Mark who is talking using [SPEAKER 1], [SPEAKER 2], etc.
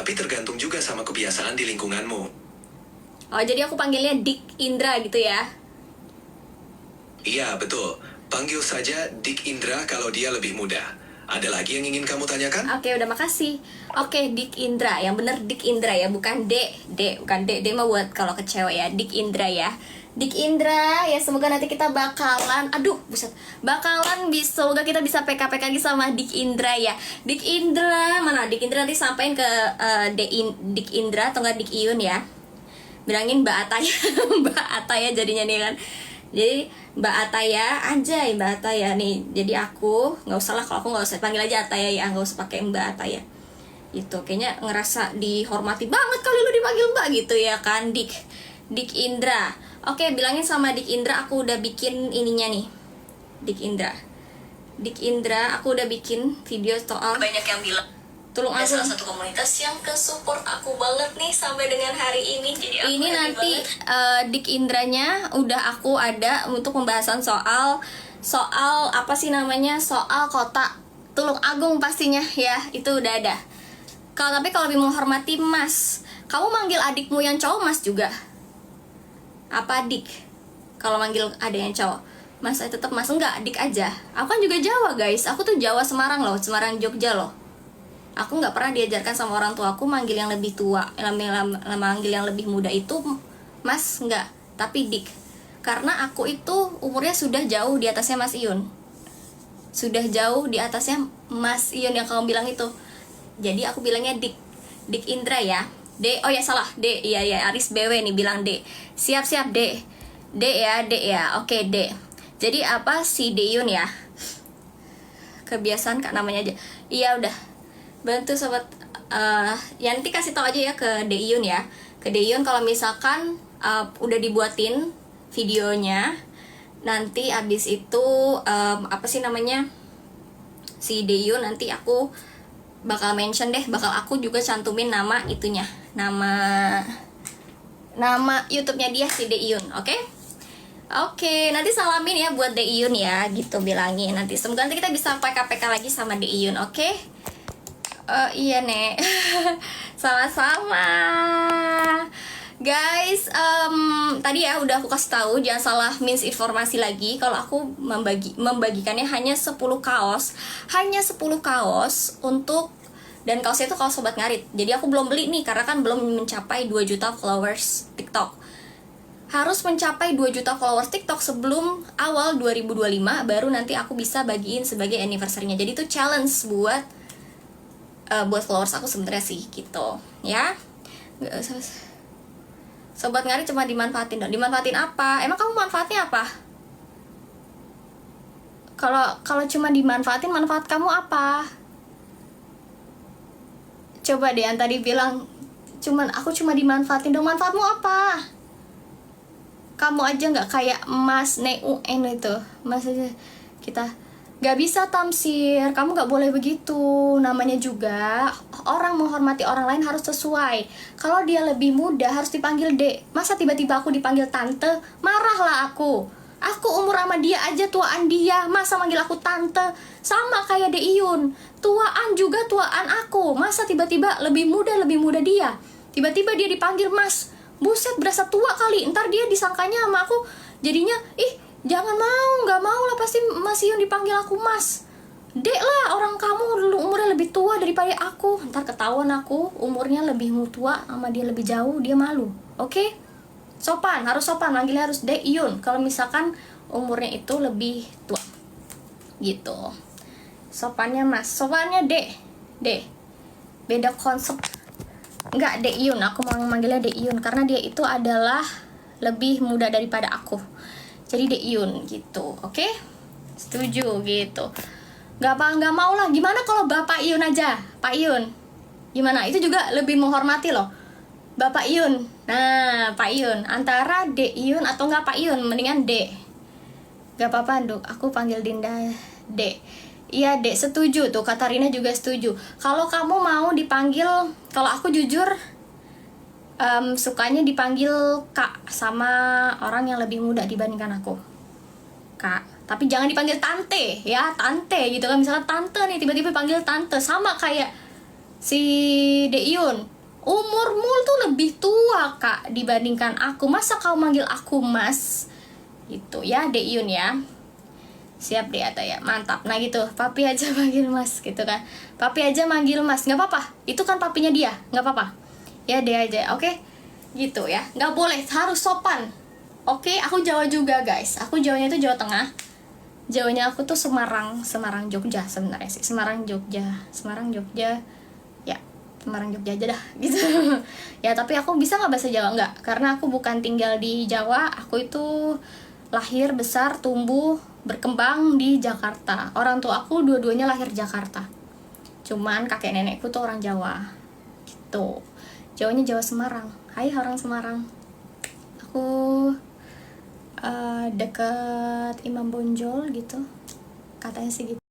[SPEAKER 1] Tapi tergantung juga sama kebiasaan di lingkunganmu.
[SPEAKER 2] Oh, jadi aku panggilnya Dik Indra gitu ya?
[SPEAKER 1] Iya, betul. Panggil saja Dik Indra kalau dia lebih muda. Ada lagi yang ingin kamu tanyakan?
[SPEAKER 2] Oke, udah makasih. Oke, Dik Indra. Yang bener Dik Indra ya, bukan D. Bukan D mah buat kalau ke cewek ya. Dik Indra ya. Dik Indra, ya semoga nanti kita bakalan, semoga kita bisa PK-PK lagi sama Dik Indra ya. Dik Indra, mana Dik Indra nanti sampein ke Dik Indra atau nggak Dik Iyun ya. Bilangin Mbak Ataya, Mbak Ataya jadinya nih kan. Jadi Mbak Ataya, anjay Mbak Ataya nih. Jadi aku, nggak usah lah, kalau aku nggak usah panggil aja Ataya ya, nggak usah pakai Mbak Ataya. Gitu, kayaknya ngerasa dihormati banget kali lu dipanggil Mbak gitu ya kan, Dik Indra. Oke, bilangin sama Dik Indra aku udah bikin ininya nih. Dik Indra, aku udah bikin video soal banyak yang bilang Tulung Agung. Salah satu komunitas yang ke-support aku banget nih sampai dengan hari ini. Jadi aku ini nanti Dik Indranya udah aku ada untuk pembahasan soal apa sih namanya? Soal kota Tulung Agung pastinya ya. Itu udah ada. Tapi kalau lebih menghormati Mas, kamu manggil adikmu yang cowok Mas juga? Apa Dik? Kalau manggil ada yang cowok Mas, tetap Mas, enggak, Dik aja. Aku kan juga Jawa guys, aku tuh Jawa Semarang loh, Semarang Jogja loh. Aku nggak pernah diajarkan sama orang tua aku manggil yang lebih tua, manggil yang lebih muda itu Mas, enggak, tapi Dik. Karena aku itu umurnya sudah jauh di atasnya Mas Iyun. Sudah jauh di atasnya Mas Iyun yang kamu bilang itu. Jadi aku bilangnya Dik Indra ya. D, oh ya salah, D, iya Aris BW nih bilang D. Siap D. D ya, oke D. Jadi apa si Deyun ya? Kebiasaan Kak namanya aja. Iya udah. Bantu sobat, ya nanti kasih tau aja ya ke Deyun ya. Ke Deyun kalau misalkan udah dibuatin videonya. Nanti abis itu apa sih namanya? Si Deyun nanti aku bakal mention deh, bakal aku juga cantumin nama itunya, nama YouTube-nya dia si Deyun, oke? Oke, nanti salamin ya buat Deyun ya, gitu bilangin nanti. Semoga nanti kita bisa PK-PK lagi sama Deyun, oke? Iya Nek, sama-sama. Guys, tadi ya udah aku kasih tahu jangan salah misinformasi lagi kalau aku membagikannya hanya 10 kaos. Hanya 10 kaos untuk, dan kaosnya itu kaos Sobat Ngarit. Jadi aku belum beli nih karena kan belum mencapai 2 juta followers TikTok. Harus mencapai 2 juta followers TikTok sebelum awal 2025 baru nanti aku bisa bagiin sebagai anniversary-nya. Jadi itu challenge buat followers aku sebenarnya sih gitu ya. Nggak usah. Sobat Ngarit cuma dimanfaatin dong. Dimanfaatin apa? Emang kamu manfaatnya apa? Kalau cuma dimanfaatin, manfaat kamu apa? Coba deh yang tadi bilang aku cuma dimanfaatin dong, manfaatmu apa? Kamu aja nggak kayak Mas Neuen itu. Mas aja kita gak bisa tamsir, kamu gak boleh begitu. Namanya juga orang menghormati orang lain harus sesuai. Kalau dia lebih muda harus dipanggil Dek. Masa tiba-tiba aku dipanggil Tante? Marahlah aku. Aku umur sama dia aja tuaan dia, masa manggil aku Tante? Sama kayak Dek Iyun, tuaan juga tuaan aku. Masa tiba-tiba lebih muda dia? Tiba-tiba dia dipanggil Mas. Buset, berasa tua kali. Ntar dia disangkanya sama aku jadinya, jangan mau, nggak mau lah, pasti Mas Iyun dipanggil aku Mas. Dek lah, orang kamu umurnya lebih tua daripada aku. Ntar ketahuan aku umurnya lebih tua sama dia lebih jauh, dia malu. Oke? Sopan, harus sopan, manggilnya harus Dek Iyun kalau misalkan umurnya itu lebih tua. Gitu. Sopannya Mas, sopannya Dek. Beda konsep. Enggak, Dek Iyun, aku mau manggilnya Dek Iyun karena dia itu adalah lebih muda daripada aku. Jadi Dek Iyun gitu, oke? Setuju gitu. Nggak mau lah. Gimana kalau Bapak Iyun aja, Pak Iyun? Gimana? Itu juga lebih menghormati loh. Bapak Iyun. Nah, Pak Iyun. Antara Dek Iyun atau nggak Pak Iyun, mendingan Dek. Gak apa-apa, Duk. Aku panggil Dinda Dek. Iya, Dek. Setuju tuh. Kata Rina juga setuju. Kalau kamu mau dipanggil, kalau aku jujur sukanya dipanggil Kak sama orang yang lebih muda dibandingkan aku. Kak, tapi jangan dipanggil Tante ya, Tante gitu kan. Misalnya Tante nih, tiba-tiba panggil Tante, sama kayak si Deyun. Umurmu tuh lebih tua kak dibandingkan aku. Masa kau manggil aku mas? Gitu ya Dek Yun ya. Siap deh Ata ya, mantap. Nah gitu, papi aja manggil mas gitu kan. Papi aja manggil mas, nggak apa-apa. Itu kan papinya dia, nggak apa-apa. Ya deh aja, oke? Gitu ya, nggak boleh, harus sopan. Oke, aku Jawa juga guys. Aku Jawanya itu Jawa Tengah. Jawanya aku tuh Semarang Jogja sebenarnya sih. Semarang Jogja ya, Semarang Jogja aja dah gitu. Ya tapi aku bisa nggak bahasa Jawa? Nggak, karena aku bukan tinggal di Jawa. Aku itu lahir, besar, tumbuh, berkembang di Jakarta. Orang tua aku dua-duanya lahir Jakarta, cuman kakek nenekku tuh orang Jawa gitu. Jawanya Jawa Semarang. Hai orang Semarang. Aku deket Imam Bonjol gitu, katanya sih gitu.